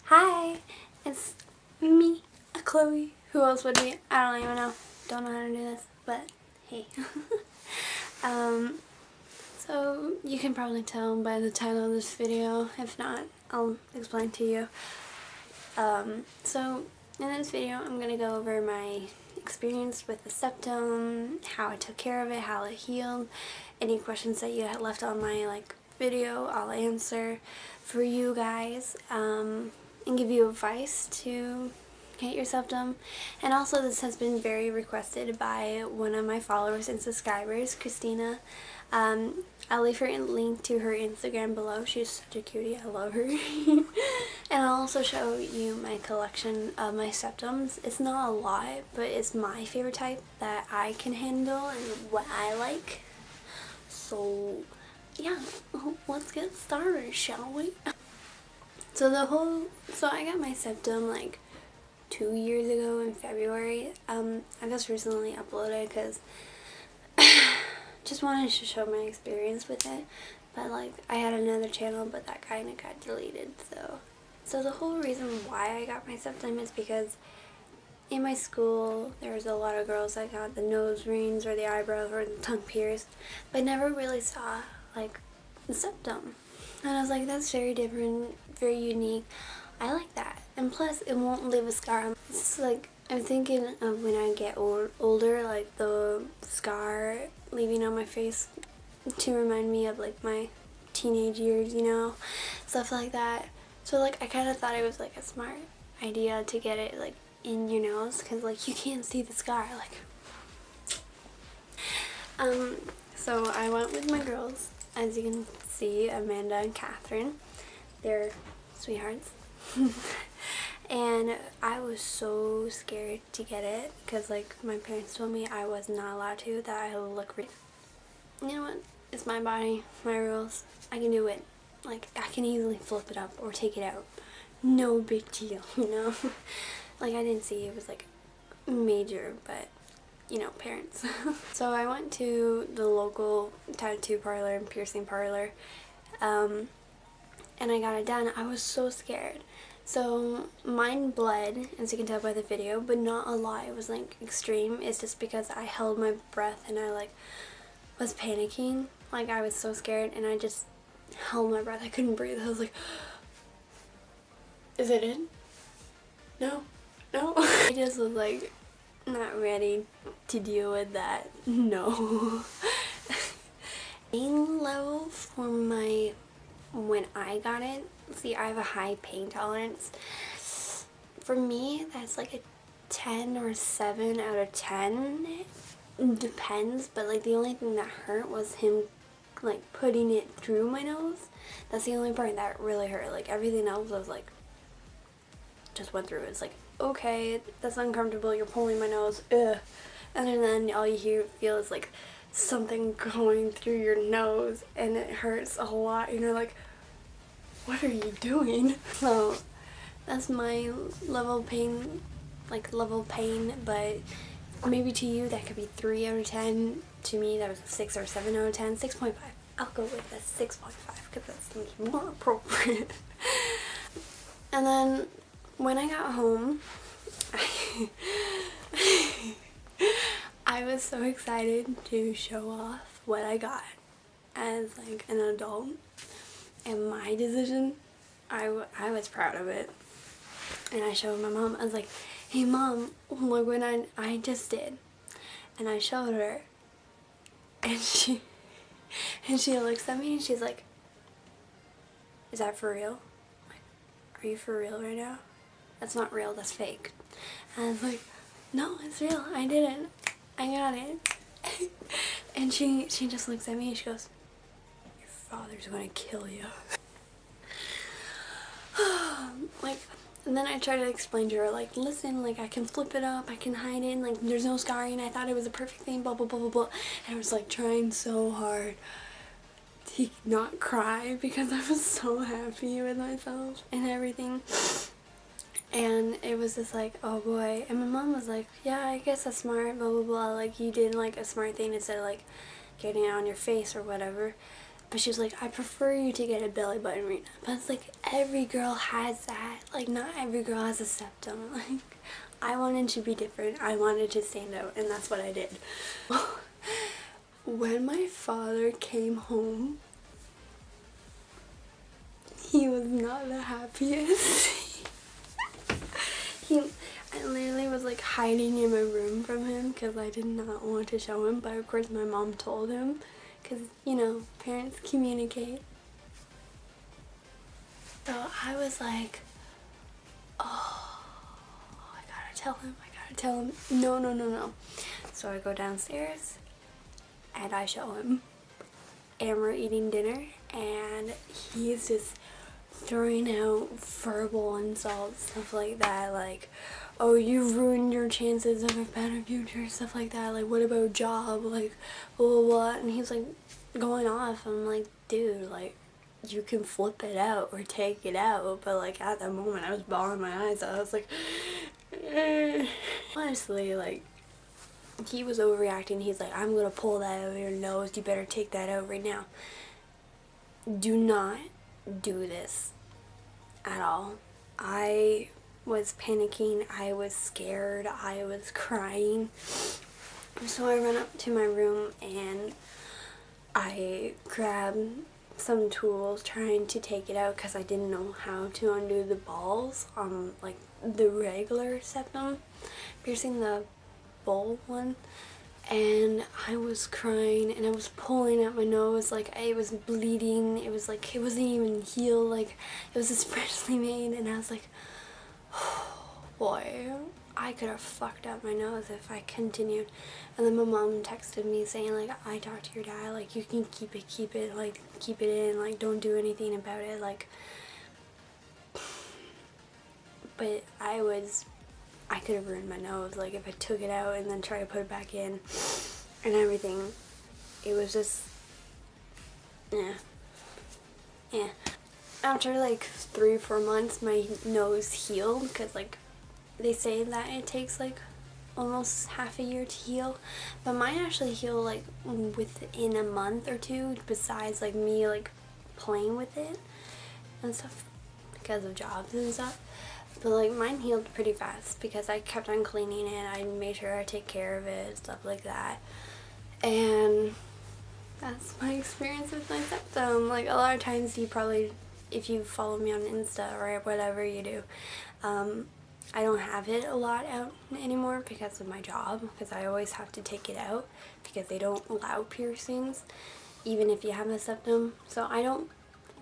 Hi, it's me, Chloe. Who else would be? I don't even know. Don't know how to do this, but hey. So you can probably tell by the title of this video. If not, I'll explain to you. So in this video, I'm gonna go over my experience with the septum, how I took care of it, how it healed, any questions that you had left on my video, I'll answer for you guys, and give you advice to get your septum. And also, this has been very requested by one of my followers and subscribers, Christina. I'll leave her link to her Instagram below. She's such a cutie. I love her. And I'll also show you my collection of my septums. It's not a lot, but it's my favorite type that I can handle and what I like. So yeah, let's get started, shall we? So I got my septum like 2 years ago in February. I just recently uploaded because just wanted to show my experience with it. But I had another channel, but that kind of got deleted. So the whole reason why I got my septum is because in my school there was a lot of girls that got the nose rings or the eyebrows or the tongue pierced, but never really saw the septum. And I was like, that's very different, very unique. I like that. And plus, it won't leave a scar. It's I'm thinking of when I get older, the scar leaving on my face to remind me of my teenage years, you know, stuff like that. So I kind of thought it was a smart idea to get it in your nose, because you can't see the scar. So I went with my girls, as you can see, Amanda and Catherine. They're sweethearts. And I was so scared to get it because my parents told me I was not allowed to, that I would look really. You know what? It's my body, my rules. I can do it. I can easily flip it up or take it out. No big deal, you know? I didn't see it was major, but you know, parents. So I went to the local tattoo parlor and piercing parlor, and I got it done. I was so scared. So mine bled, as you can tell by the video, but not a lot. It was extreme. It's just because I held my breath and I was panicking. I was so scared and I just held my breath. I couldn't breathe. I was like, is it in? No. I just was not ready to deal with that. No. Pain level for when I got it, see, I have a high pain tolerance. For me, that's a 10 or 7 out of 10. It depends, but the only thing that hurt was him putting it through my nose. That's the only part that really hurt. Everything else was just went through. It's okay, that's uncomfortable, you're pulling my nose, ugh. And then all you feel is something going through your nose, and it hurts a lot, and you're like, what are you doing? So that's my level of pain, but maybe to you that could be 3 out of 10. To me that was a 6 or 7 out of 10. 6.5. I'll go with the 6.5 because that seems more appropriate. And then when I got home, I was so excited to show off what I got as an adult. And my decision, I was proud of it. And I showed my mom. I was like, hey mom, look what I just did. And I showed her. And she looks at me and she's like, is that for real? Are you for real right now? That's not real, that's fake. And I was like, no, it's real, I did it. I got it. And she just looks at me and she goes, your father's gonna kill you. And then I try to explain to her, listen, I can flip it up, I can hide it, there's no scarring, I thought it was a perfect thing, blah, blah, blah, blah, blah. And I was, trying so hard to not cry because I was so happy with myself and everything. And it was just oh boy. And my mom was like, yeah, I guess that's smart, blah, blah, blah. You did, a smart thing instead of, getting it on your face or whatever. But she was like, I prefer you to get a belly button right now. But it's like, every girl has that. Like, not every girl has a septum. Like, I wanted to be different. I wanted to stand out, and that's what I did. When my father came home, he was not the happiest. I literally was like hiding in my room from him because I did not want to show him. But of course my mom told him because, you know, parents communicate. So I was like, oh, I gotta tell him, No, no, no, no. So I go downstairs and I show him. And we're eating dinner and he's just throwing out verbal insults, stuff like that, like, oh, you ruined your chances of a better future, stuff like that, like, what about a job, like, blah, blah, blah, and he's, like, going off. I'm like, dude, like, you can flip it out or take it out, but, like, at that moment, I was bawling my eyes out. I was like, honestly, like, he was overreacting. He's like, I'm gonna pull that out of your nose, you better take that out right now. Do not do this at all. I was panicking, I was scared, I was crying. So I ran up to my room and I grabbed some tools trying to take it out because I didn't know how to undo the balls on like the regular septum piercing, the bowl one. And I was crying and I was pulling at my nose, like it was bleeding, it was like, it wasn't even healed, like it was just freshly made, and I was like, oh boy, I could have fucked up my nose if I continued. And then my mom texted me saying like, I talked to your dad, like you can keep it, like keep it in, like don't do anything about it, like, but I could have ruined my nose, like if I took it out and then tried to put it back in and everything. It was just, yeah. After like 3 or 4 months, my nose healed, because like they say that it takes like almost half a year to heal, but mine actually healed like within a month or 2, besides like me like playing with it and stuff because of jobs and stuff. But like mine healed pretty fast because I kept on cleaning it, I made sure I take care of it, stuff like that. And that's my experience with my septum. Like a lot of times you probably, if you follow me on Insta or whatever you do, I don't have it a lot out anymore because of my job, because I always have to take it out because they don't allow piercings even if you have a septum. So I don't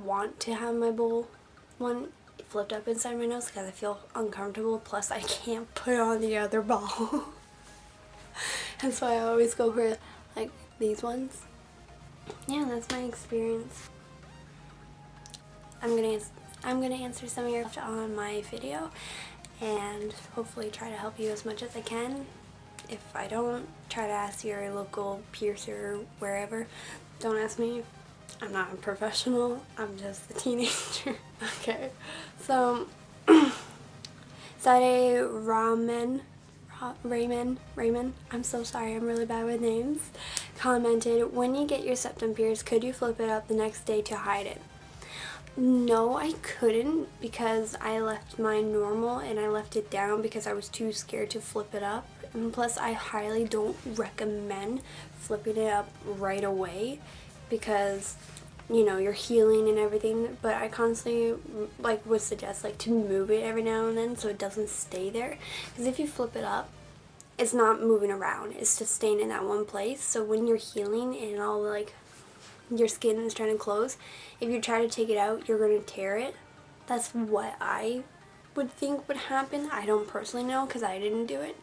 want to have my bowl one flipped up inside my nose because I feel uncomfortable, plus I can't put on the other ball. And so I always go for like these ones. Yeah, that's my experience. I'm gonna answer some of your stuff on my video and hopefully try to help you as much as I can. If I don't, try to ask your local piercer wherever. Don't ask me. I'm not a professional, I'm just a teenager. Okay, so Sade Raymond, I'm so sorry, I'm really bad with names, commented, when you get your septum pierced, could you flip it up the next day to hide it? No, I couldn't, because I left mine normal and I left it down because I was too scared to flip it up. And plus, I highly don't recommend flipping it up right away because, you know, you're healing and everything. But I constantly like would suggest like to move it every now and then so it doesn't stay there. Because if you flip it up, it's not moving around. It's just staying in that one place. So when you're healing and all like your skin is trying to close, if you try to take it out, you're going to tear it. That's what I would think would happen. I don't personally know because I didn't do it.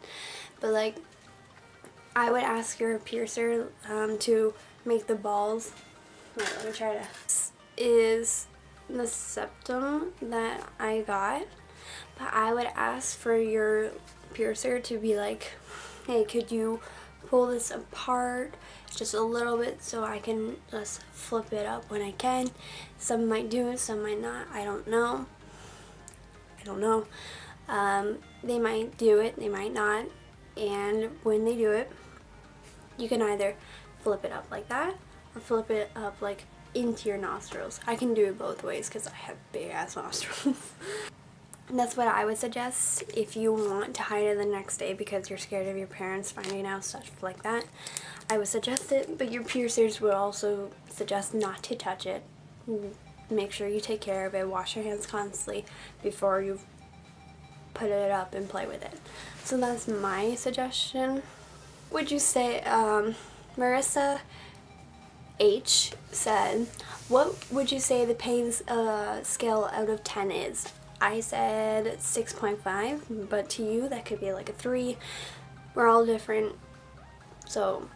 But like, I would ask your piercer to make the balls. Wait, let me try to. This is the septum that I got. But I would ask for your piercer to be like, hey, could you pull this apart just a little bit so I can just flip it up when I can. Some might do it, some might not. I don't know. They might do it, they might not. And when they do it, you can either flip it up like that or flip it up like into your nostrils. I can do it both ways because I have big ass nostrils. And that's what I would suggest if you want to hide it the next day because you're scared of your parents finding out, stuff like that. I would suggest it, but your piercers would also suggest not to touch it. Make sure you take care of it. Wash your hands constantly before you put it up and play with it. So that's my suggestion. Would you say, Marissa H said, what would you say the pain scale out of 10 is? I said 6.5, but to you that could be like a 3. We're all different. So,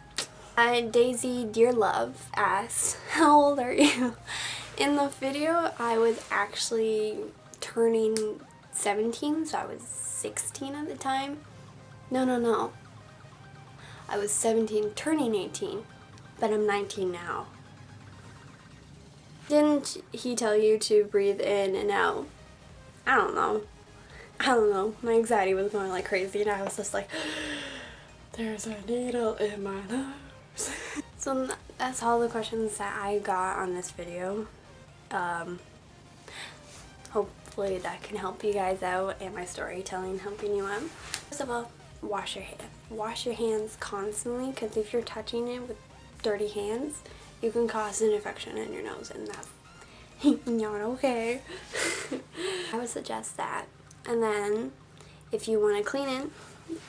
Daisy Dear Love asked, how old are you? In the video, I was actually turning 17, so I was 16 at the time. No. I was 17 turning 18, but I'm 19 now. Didn't he tell you to breathe in and out? I don't know. My anxiety was going like crazy and I was just like, there's a needle in my nose. So that's all the questions that I got on this video. Hopefully that can help you guys out and my storytelling helping you out. First of all, wash your hands. Wash your hands constantly because if you're touching it with dirty hands, you can cause an infection in your nose and that's not okay. I would suggest that. And then if you want to clean it,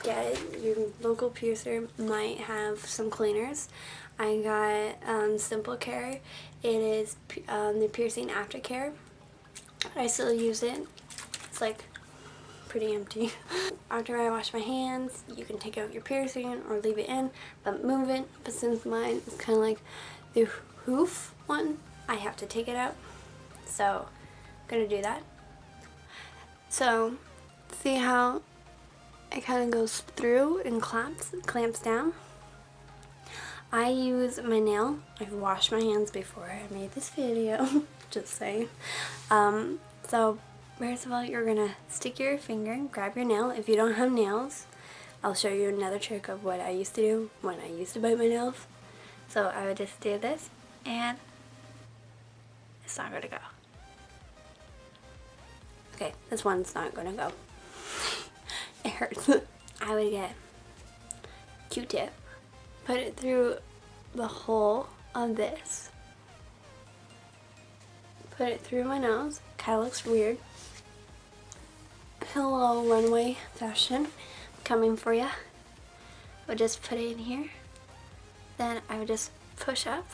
get it. Your local piercer might have some cleaners. I got Simple Care. It is the piercing aftercare. I still use it. It's like pretty empty. After I wash my hands, you can take out your piercing or leave it in, but move it. But since mine is kind of like the hoof one, I have to take it out. So I'm gonna do that. So see how it kind of goes through and clamps down. I use my nail. I've washed my hands before I made this video. Just saying. So first of all, you're gonna stick your finger, grab your nail. If you don't have nails, I'll show you another trick of what I used to do when I used to bite my nails. So I would just do this and it's not gonna go. Okay, this one's not gonna go. It hurts. I would get Q-tip, put it through the hole of this, put it through my nose. Kind of looks weird. Hello, runway fashion, coming for ya. Would just put it in here. Then I would just push up.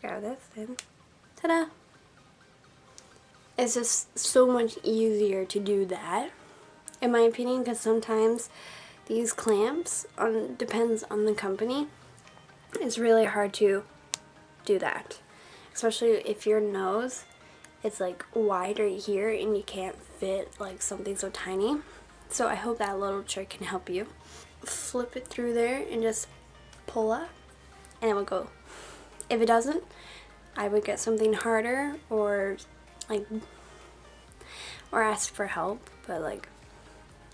Grab this and ta-da! It's just so much easier to do that, in my opinion, because sometimes these clamps, depends on the company, it's really hard to do that. Especially if your nose is like wide right here and you can't fit like something so tiny. So I hope that little trick can help you. Flip it through there and just pull up and it will go. If it doesn't, I would get something harder or ask for help, but like,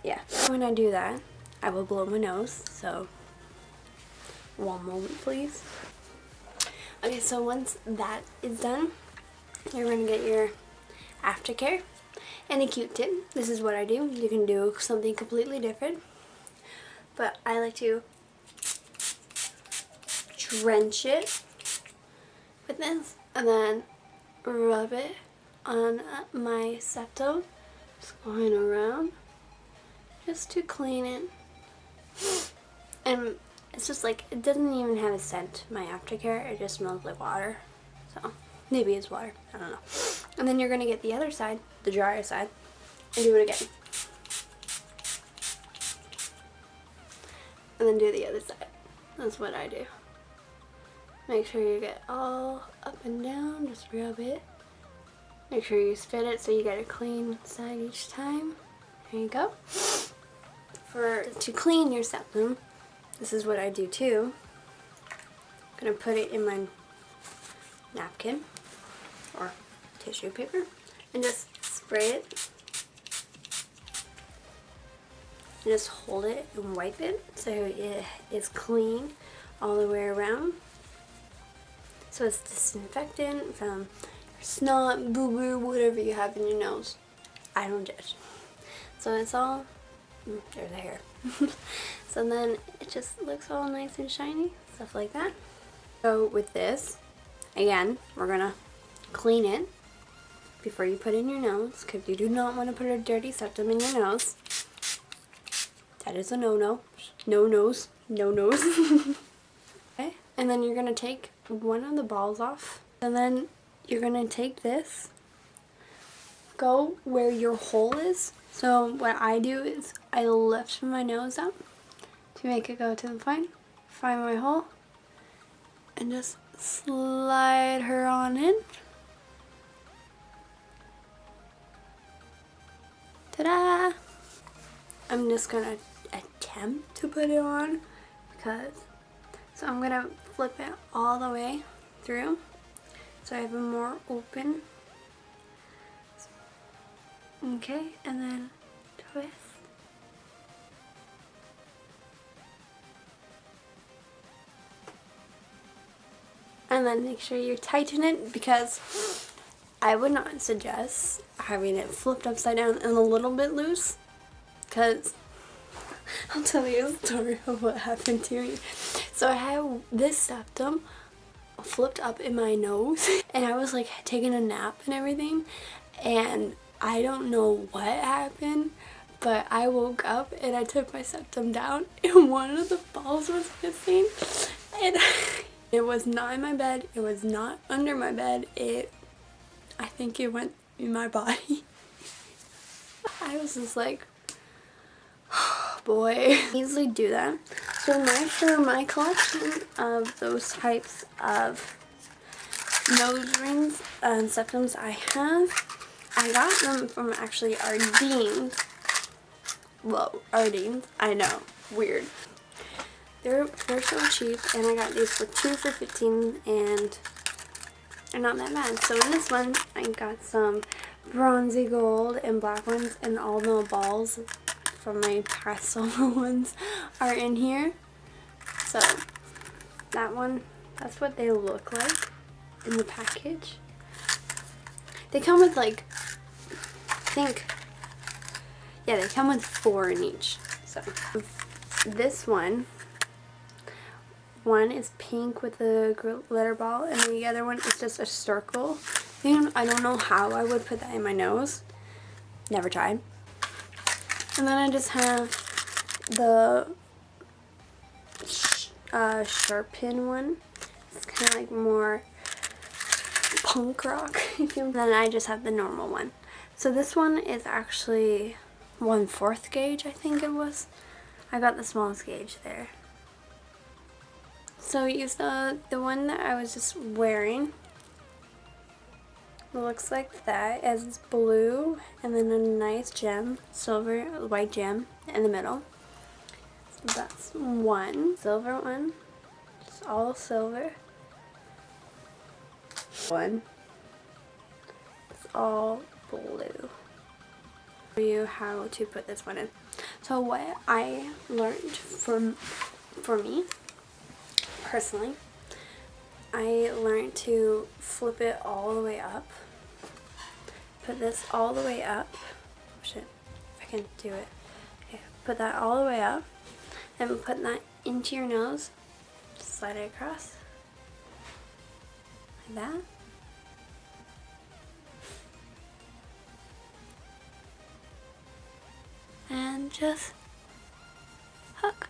yeah. When I do that, I will blow my nose, so one moment please. Okay, so once that is done, you're going to get your aftercare and a Q-tip. This is what I do. You can do something completely different, but I like to drench it with this and then rub it on my septum, just going around just to clean it. And it's just like, it doesn't even have a scent, my aftercare. It just smells like water. So maybe it's water, I don't know. And then you're gonna get the other side, the drier side, and do it again. And then do the other side. That's what I do. Make sure you get all up and down, just rub it. Make sure you spit it so you get a clean side each time. There you go. To clean your septum, this is what I do too. I'm gonna put it in my napkin or tissue paper and just spray it and just hold it and wipe it so it is clean all the way around. So it's disinfectant from your snot, boo-boo, whatever you have in your nose. I don't judge. So it's all, there's the hair. So then it just looks all nice and shiny, stuff like that. So with this, again, we're gonna clean it before you put it in your nose, because you do not want to put a dirty septum in your nose. That is a no-no. No nose. No nose. Okay, and then you're gonna take one of the balls off, and then you're gonna take this, go where your hole is. So what I do is I lift my nose up to make it go to the point, find my hole, and just slide her on in. Ta-da! I'm just gonna attempt to put it on because, so I'm gonna flip it all the way through so I have a more open. Okay, and then twist. And then make sure you tighten it, because I would not suggest having it flipped upside down and a little bit loose, because I'll tell you a story of what happened to me. So I had this septum flipped up in my nose and I was like taking a nap and everything, and I don't know what happened, but I woke up and I took my septum down and one of the balls was missing, and it was not in my bed, it was not under my bed, I think it went in my body. I was just like, oh boy. Easily do that. So for my collection of those types of nose rings and septums I got them from actually Ardene's. Well, Ardene's, I know, weird. They're so cheap, and I got these for 2 for $15, and they're not that bad. So in this one, I got some bronzy gold and black ones, and all the balls from my past silver ones are in here. So that one, that's what they look like in the package. They come with like, they come with 4 in each. So this one is pink with a glitter ball, and the other one is just a circle. I don't know how I would put that in my nose. Never tried. And then I just have the sharp pin one. It's kind of like more punk rock. Then I just have the normal one. So this one is actually 1/4 gauge, I think it was. I got the smallest gauge there. So use the one that I was just wearing. It looks like that, as it's blue and then a nice gem, white gem in the middle. So that's one. Silver one. It's all silver. One. It's all blue. Show you how to put this one in. So what I learned for me personally, I learned to flip it all the way up. Put this all the way up. Oh shit, if I can do it. Okay, put that all the way up. Then put that into your nose. Slide it across. Like that. And just hook.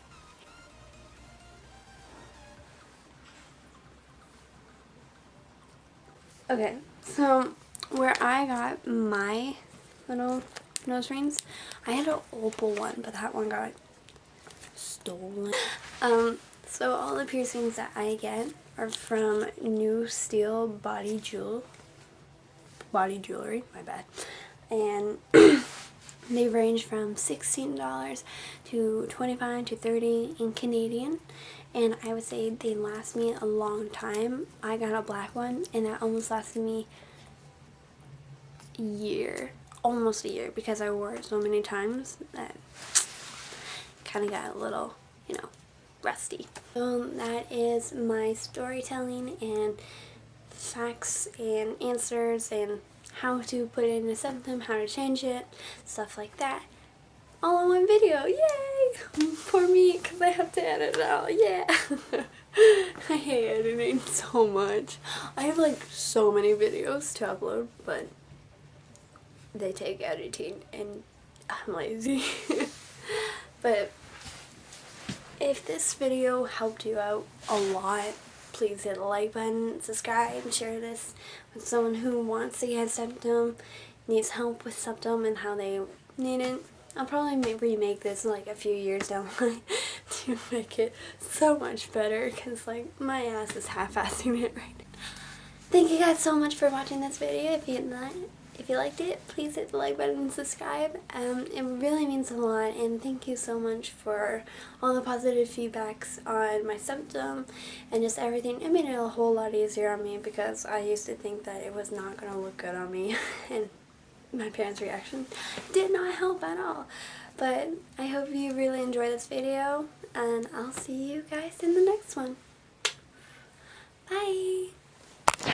Okay, so where I got my little nose rings, I had an opal one, but that one got stolen. So all the piercings that I get are from New Steel Body Jewelry, my bad. And they range from $16 to $25 to $30 in Canadian. And I would say they last me a long time. I got a black one and that almost lasted me almost a year, because I wore it so many times that kind of got a little, you know, rusty. So that is my storytelling and facts and answers and how to put it in a septum, how to change it, stuff like that. All in one video, yay! For me, because I have to edit it out, yeah! I hate editing so much. I have like so many videos to upload, but they take editing and I'm lazy. But if this video helped you out a lot, please hit the like button, subscribe, and share this with someone who wants to get septum, needs help with septum and how they need it. I'll probably remake this in like a few years down the line to make it so much better, because like my ass is half-assing it right now. Thank you guys so much for watching this video. If you liked it, please hit the like button and subscribe. It really means a lot, and thank you so much for all the positive feedbacks on my septum and just everything. It made it a whole lot easier on me, because I used to think that it was not going to look good on me, and my parents' reaction did not help at all. But I hope you really enjoy this video, and I'll see you guys in the next one. Bye!